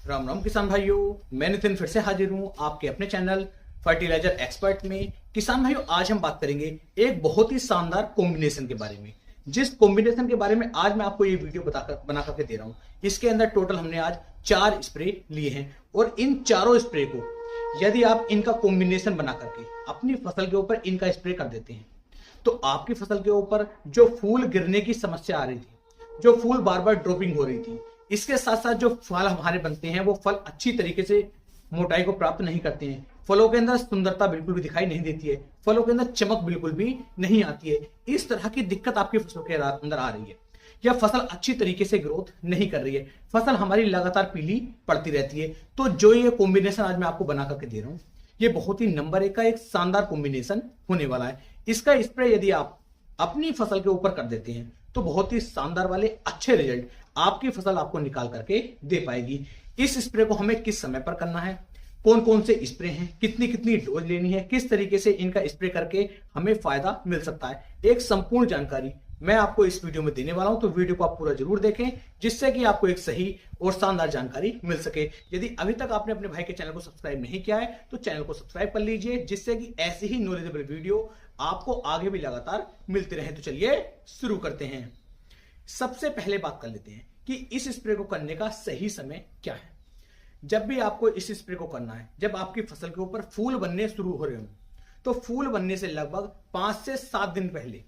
राम राम किसान भाइयों, मैं नितिन फिर से हाजिर हूं आपके अपने चैनल फर्टिलाइजर एक्सपर्ट में। किसान भाइयों, आज हम बात करेंगे एक बहुत ही शानदार कॉम्बिनेशन के बारे में। जिस कॉम्बिनेशन के बारे में आज मैं आपको ये वीडियो बना करके दे रहा हूं, इसके अंदर टोटल हमने आज 4 स्प्रे लिए हैं और इन चारों स्प्रे को यदि आप इनका कॉम्बिनेशन बना करके अपनी फसल के ऊपर इनका स्प्रे कर देते हैं तो आपकी फसल के ऊपर जो फूल गिरने की समस्या आ रही थी, जो फूल बार बार ड्रॉपिंग हो रही थी, इसके साथ साथ जो फल हमारे बनते हैं वो फल अच्छी तरीके से मोटाई को प्राप्त नहीं करते हैं। फलों के अंदर सुंदरता बिल्कुल भी दिखाई नहीं देती है, फलों के अंदर चमक बिल्कुल भी नहीं आती है। इस तरह की दिक्कत आपकी फसलों के अंदर आ रही है, या फसल अच्छी तरीके से ग्रोथ नहीं कर रही है, फसल हमारी लगातार पीली पड़ती रहती है। तो जो ये कॉम्बिनेशन आज मैं आपको बना करके दे रहा हूं, ये बहुत ही नंबर 1 का एक शानदार कॉम्बिनेशन होने वाला है। इसका स्प्रे यदि आप अपनी फसल के ऊपर कर देते हैं तो बहुत ही शानदार वाले अच्छे रिजल्ट आपकी फसल आपको निकाल करके दे पाएगी। इस स्प्रे को हमें किस समय पर करना है, कौन कौन से स्प्रे हैं, कितनी कितनी डोज लेनी है, किस तरीके से इनका स्प्रे करके हमें फायदा मिल सकता है, एक संपूर्ण जानकारी मैं आपको इस वीडियो में देने वाला हूं। तो वीडियो को आप पूरा जरूर देखें, जिससे कि आपको एक सही और शानदार जानकारी मिल सके। यदि अभी तक आपने अपने भाई के चैनल को सब्सक्राइब नहीं किया है तो चैनल को सब्सक्राइब कर लीजिए, जिससे कि ऐसे ही नॉलेजेबल वीडियो आपको आगे भी लगातार मिलते रहे। तो चलिए शुरू करते हैं। सबसे पहले बात कर लेते हैं कि इस स्प्रे को करने का सही समय क्या है। जब भी आपको इस स्प्रे को करना है, जब आपकी फसल के ऊपर फूल बनने शुरू हो रहे हो, तो फूल बनने से लगभग 5 से 7 दिन पहले,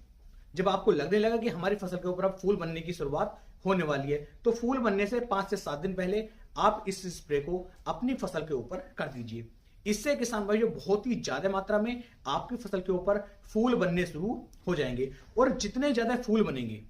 जब आपको लगने लगा कि हमारी फसल के ऊपर अब फूल बनने की शुरुआत होने वाली है, तो फूल बनने से 5 से 7 दिन पहले आप इस स्प्रे को अपनी फसल के ऊपर कर दीजिए। इससे किसान भाइयों बहुत ही ज्यादा मात्रा में आपकी फसल के ऊपर फूल बनने शुरू हो जाएंगे, और जितने ज्यादा फूल बनेंगे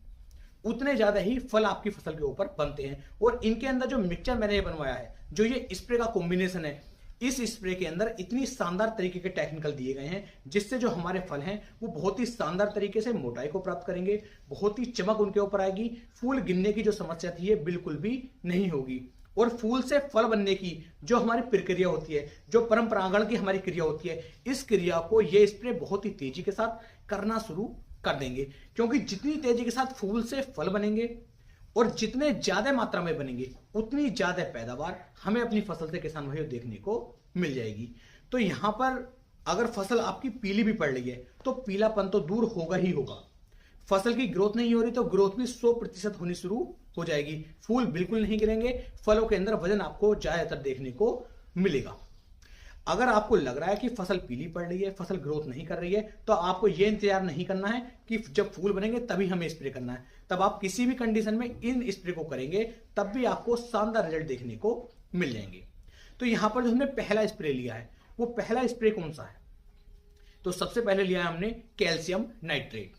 उतने ज्यादा ही फल आपकी फसल के ऊपर बनते हैं। और इनके अंदर जो मिक्सचर मैंने ये बनवाया है, जो ये स्प्रे का कॉम्बिनेशन है, इस स्प्रे के अंदर इतनी शानदार तरीके के टेक्निकल दिए गए हैं, जिससे जो हमारे फल हैं वो बहुत ही शानदार तरीके से मोटाई को प्राप्त करेंगे, बहुत ही चमक उनके ऊपर आएगी, फूल गिरने की जो समस्या थी ये बिल्कुल भी नहीं होगी। और फूल से फल बनने की जो हमारी प्रक्रिया होती है, जो परंपरागण की हमारी क्रिया होती है, इस क्रिया को ये स्प्रे बहुत ही तेजी के साथ करना शुरू कर देंगे। क्योंकि जितनी तेजी के साथ फूल से फल बनेंगे और जितने ज्यादा मात्रा में बनेंगे, उतनी ज्यादा पैदावार हमें अपनी फसल से किसान भाइयों देखने को मिल जाएगी। तो यहां पर अगर फसल आपकी पीली भी पड़ रही है तो पीलापन तो दूर होगा ही होगा। फसल की ग्रोथ नहीं हो रही तो ग्रोथ भी 100% होनी शुरू हो जाएगी। फूल बिल्कुल नहीं गिरेंगे, फलों के अंदर वजन आपको ज्यादातर देखने को मिलेगा। अगर आपको लग रहा है कि फसल पीली पड़ रही है, फसल ग्रोथ नहीं कर रही है, तो आपको यह इंतजार नहीं करना है कि जब फूल बनेंगे तभी हमें स्प्रे करना है। तब आप किसी भी कंडीशन में इन स्प्रे को करेंगे तब भी आपको शानदार रिजल्ट देखने को मिल जाएंगे। तो यहां पर जो हमने पहला स्प्रे लिया है, वो पहला स्प्रे कौन सा है? तो सबसे पहले लिया है हमने कैल्शियम नाइट्रेट।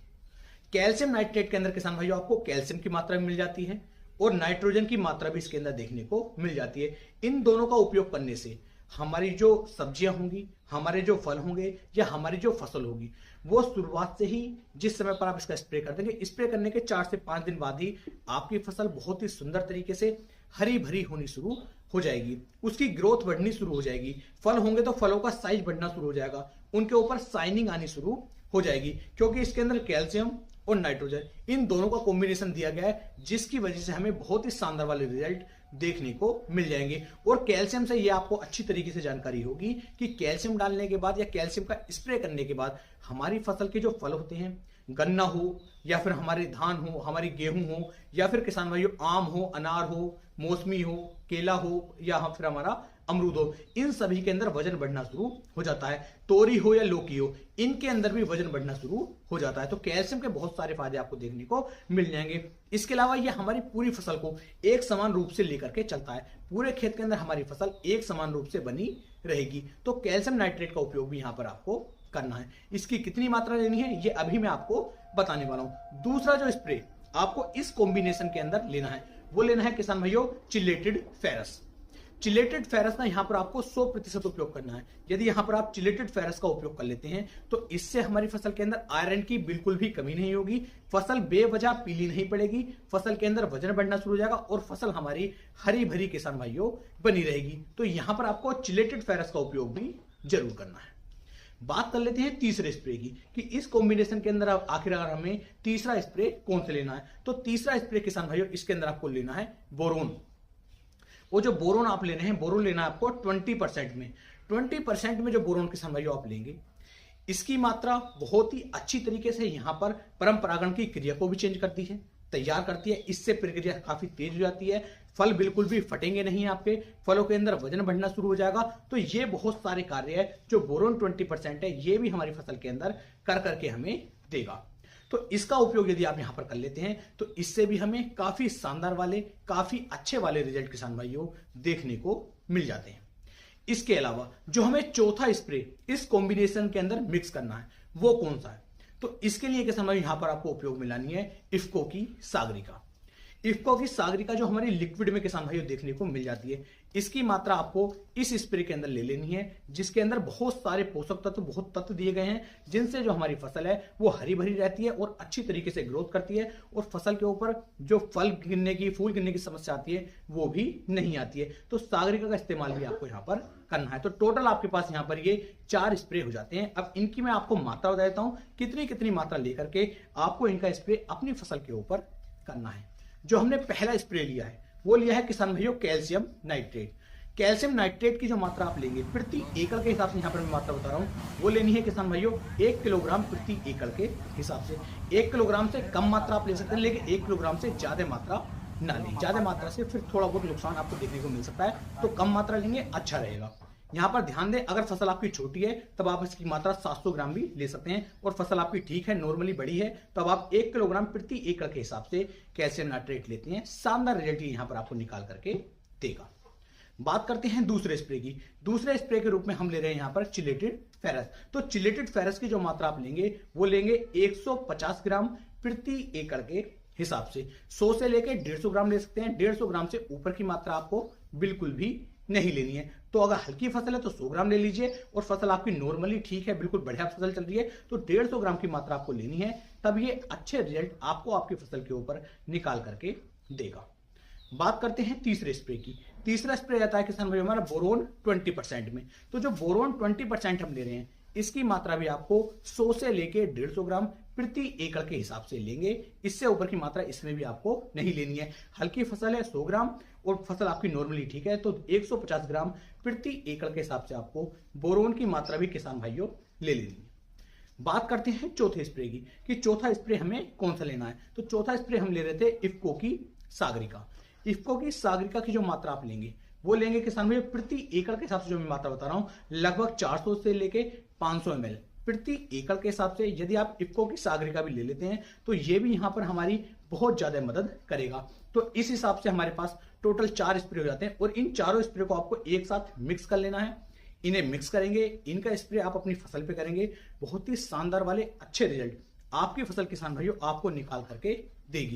कैल्शियम नाइट्रेट के अंदर किसान भाइयों आपको कैल्शियम की मात्रा मिल जाती है और नाइट्रोजन की मात्रा भी इसके अंदर देखने को मिल जाती है। इन दोनों का उपयोग करने से हमारी जो सब्जियां होंगी, हमारे जो फल होंगे, या हमारी जो फसल होगी, वो शुरुआत से ही जिस समय पर आप इसका स्प्रे कर देंगे, स्प्रे करने के 4 से 5 दिन बाद ही आपकी फसल बहुत ही सुंदर तरीके से हरी भरी होनी शुरू हो जाएगी, उसकी ग्रोथ बढ़नी शुरू हो जाएगी। फल होंगे तो फलों का साइज बढ़ना शुरू हो जाएगा, उनके ऊपर शाइनिंग आनी शुरू हो जाएगी, क्योंकि इसके अंदर कैल्शियम और नाइट्रोजन इन दोनों का कॉम्बिनेशन दिया गया है, जिसकी वजह से हमें बहुत ही शानदार वाले रिजल्ट देखने को मिल जाएंगे। और कैल्शियम से ये आपको अच्छी तरीके से जानकारी होगी कि कैल्शियम डालने के बाद या कैल्शियम का स्प्रे करने के बाद हमारी फसल के जो फल होते हैं, गन्ना हो या फिर हमारे धान हो, हमारी गेहूं हो, या फिर किसान भाइयों आम हो, अनार हो, मौसमी हो, केला हो, या फिर हमारा अमरूद हो, इन सभी के अंदर वजन बढ़ना शुरू हो जाता है। तोरी हो या लौकी हो, इनके अंदर भी वजन बढ़ना शुरू हो जाता है। तो कैल्शियम के बहुत सारे फायदे आपको देखने को मिल जाएंगे। इसके अलावा ये हमारी पूरी फसल को एक समान रूप से लेकर के चलता है, पूरे खेत के अंदर हमारी फसल एक समान रूप से बनी रहेगी। तो कैल्शियम नाइट्रेट का उपयोग भी यहां पर आपको करना है। इसकी कितनी मात्रा लेनी है ये अभी मैं आपको बताने वाला हूं। दूसरा जो स्प्रे आपको इस कॉम्बिनेशन के अंदर लेना है, वो लेना है किसान भाइयों चिलेटेड फेरस। चिलेटेड फेरस का यहां पर आपको 100% उपयोग करना है। यदि यहां पर आप चिलेटेड फेरस का उपयोग कर लेते हैं तो इससे हमारी फसल के अंदर आयरन की बिल्कुल भी कमी नहीं होगी, फसल बेवजह पीली नहीं पड़ेगी, फसल के अंदर वजन बढ़ना शुरू हो जाएगा और फसल हमारी हरी भरी किसान भाइयों बनी रहेगी। तो यहां पर आपको चिलेटेड फेरस का उपयोग भी जरूर करना है। बात कर लेते हैं तीसरे स्प्रे की कि इस कॉम्बिनेशन के अंदर आखिरकार हमें तीसरा स्प्रे कौन से लेना है। तो तीसरा स्प्रे किसान भाइयों इसके अंदर आपको लेना है बोरोन। वो जो बोरोन आप ले रहे हैं, बोरोन लेना है आपको 20% में। 20% में जो बोरोन किसान भाइयों आप लेंगे, इसकी मात्रा बहुत ही अच्छी तरीके से यहां पर परंपरागण की क्रिया को भी चेंज करती है, तैयार करती है। इससे प्रक्रिया काफी तेज हो जाती है, फल बिल्कुल भी फटेंगे नहीं, आपके फलों के अंदर वजन बढ़ना शुरू हो जाएगा। तो ये बहुत सारे कार्य है जो बोरोन 20% है, ये भी हमारी फसल के अंदर कर करके हमें देगा। तो इसका उपयोग यदि आप यहां पर कर लेते हैं तो इससे भी हमें काफी शानदार वाले, काफी अच्छे वाले रिजल्ट किसान भाइयों देखने को मिल जाते हैं। इसके अलावा जो हमें चौथा स्प्रे इस कॉम्बिनेशन के अंदर मिक्स करना है, वो कौन सा है? तो इसके लिए किसान भाई यहां पर आपको उपयोग में लानी है इफ्को की सागरिका। इफ्को की सागरिका जो हमारी लिक्विड में किसान भाइयों देखने को मिल जाती है, इसकी मात्रा आपको इस स्प्रे के अंदर ले लेनी है, जिसके अंदर बहुत सारे पोषक तत्व, बहुत तत्व दिए गए हैं, जिनसे जो हमारी फसल है वो हरी भरी रहती है और अच्छी तरीके से ग्रोथ करती है, और फसल के ऊपर जो फल गिरने की, फूल गिरने की समस्या आती है वो भी नहीं आती है। तो सागरिका का इस्तेमाल भी आपको यहाँ पर करना है। तो टोटल आपके पास यहाँ पर ये 4 स्प्रे हो जाते हैं। अब इनकी मैं आपको मात्रा बता देता हूं, कितनी कितनी मात्रा लेकर के आपको इनका स्प्रे अपनी फसल के ऊपर करना है। जो हमने पहला स्प्रे लिया है वो लिया है किसान भाइयों कैल्शियम नाइट्रेट। कैल्शियम नाइट्रेट की जो मात्रा आप लेंगे प्रति एकड़ के हिसाब से, यहां पर मैं मात्रा बता रहा हूं, वो लेनी है किसान भाइयों 1 किलोग्राम प्रति एकड़ के हिसाब से। 1 किलोग्राम से कम मात्रा आप ले सकते हैं, लेकिन 1 किलोग्राम से ज्यादा मात्रा ना लें। ज्यादा मात्रा से फिर थोड़ा बहुत नुकसान आपको देखने को मिल सकता है, तो कम मात्रा लेंगे अच्छा रहेगा। यहां पर ध्यान दें, अगर फसल आपकी छोटी है तब आप इसकी मात्रा 700 ग्राम भी ले सकते हैं, और फसल आपकी ठीक है, नॉर्मली बड़ी है, तब आप 1 किलोग्राम प्रति एकड़ के हिसाब से कैल्शियम नाइट्रेट लेते हैं। शानदार रिजल्ट यहां पर आपको निकाल करके देगा। बात करते हैं दूसरे स्प्रे की। दूसरे स्प्रे के रूप में हम ले रहे हैं यहां पर चिलेटेड फेरस। तो चिलेटेड फेरस की जो मात्रा आप लेंगे वो लेंगे 150 ग्राम प्रति एकड़ के हिसाब से। 100 से लेकर 150 ग्राम ले सकते हैं। 150 ग्राम से ऊपर की मात्रा आपको बिल्कुल भी नहीं लेनी है। तो अगर हल्की फसल है तो 100 ग्राम ले लीजिए, और फसल आपकी नॉर्मली ठीक है, बिल्कुल बढ़िया फसल चल रही है, तो 150 ग्राम की मात्रा आपको लेनी है। तब ये अच्छे रिजल्ट आपको आपकी फसल के ऊपर निकाल करके देगा। बात करते हैं तीसरे स्प्रे की। तीसरा स्प्रे आता है किसान भाई हमारा बोरोन 20% में। तो जो बोरोन 20% हम ले रहे हैं, इसकी मात्रा भी आपको 100 से लेके 150 ग्राम प्रति एकड़ के हिसाब से लेंगे। इससे ऊपर की मात्रा इसमें भी आपको नहीं लेनी है। हल्की फसल है 100 ग्राम, और फसल आपकी नॉर्मली ठीक है, तो 150 ग्राम प्रति एकड़ के हिसाब से आपको बोरोन की मात्रा भी किसान भाइयों ले लेनी है। बात करते हैं चौथे स्प्रे की, कि चौथा स्प्रे हमें कौन सा लेना है। तो चौथा स्प्रे हम ले रहे थे इफ्को की सागरिका। इफ्को की सागरिका की जो मात्रा आप लेंगे वो लेंगे किसान भाई प्रति एकड़ के हिसाब से, जो मैं मात्रा बता रहा हूं, लगभग 400 से लेके 500 ml प्रति एकड़ के हिसाब से। यदि आप इफ्को की सागरिका भी ले लेते हैं तो ये भी यहां पर हमारी बहुत ज्यादा मदद करेगा। तो इस हिसाब से हमारे पास टोटल 4 स्प्रे हो जाते हैं, और इन चारों स्प्रे को आपको एक साथ मिक्स कर लेना है। इन्हें मिक्स करेंगे, इनका स्प्रे आप अपनी फसल पे करेंगे, बहुत ही शानदार वाले अच्छे रिजल्ट आपकी फसल किसान भाइयों आपको निकाल करके देगी।